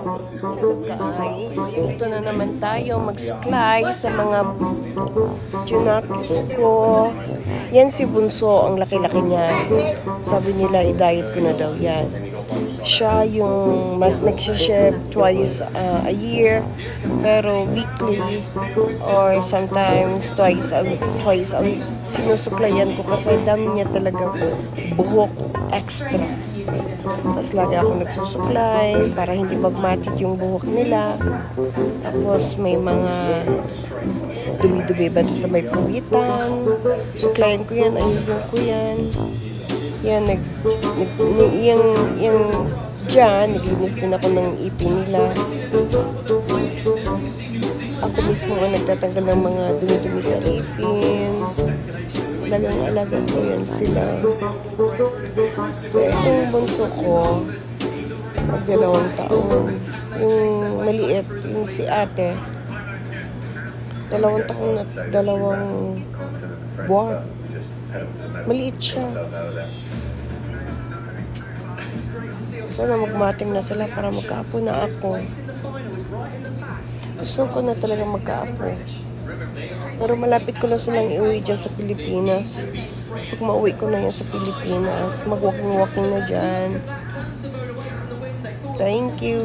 Hello guys, ito na naman tayo magsuklay sa mga junakis ko. Yan si Bunso, ang laki-laki niya. Sabi nila i-diet ko na daw yan. Siya yung nagsishave twice a year, pero weekly or sometimes twice a week. Sinusuklayan ko kasi dami niya talaga buhok extra. Tapos lagi ako nagsusuklay para hindi magmatit yung buhok nila. Tapos may mga dumi-dumi ba sa may puwitan. Suklayan ko yan, ayusin ko yan. Yan, dyan, naglinis din ako ng ipin nila. Ako mismo ang nagtatanggal ng mga dumi-dumi sa ipin. Alagang-alaga ko yan sila. Itong bunso ko, mag-2 taon. Yung maliit, yung si ate, 2 taon at 2 buwan. Maliit siya. Sana magmating na sila para magkaapo na ako. Gusto ko na talaga magkaapo. Pero malapit ko na silang iuwi dyan sa Pilipinas. Pag mauwi ko na yan sa Pilipinas, mag-walking-walking na dyan. Thank you.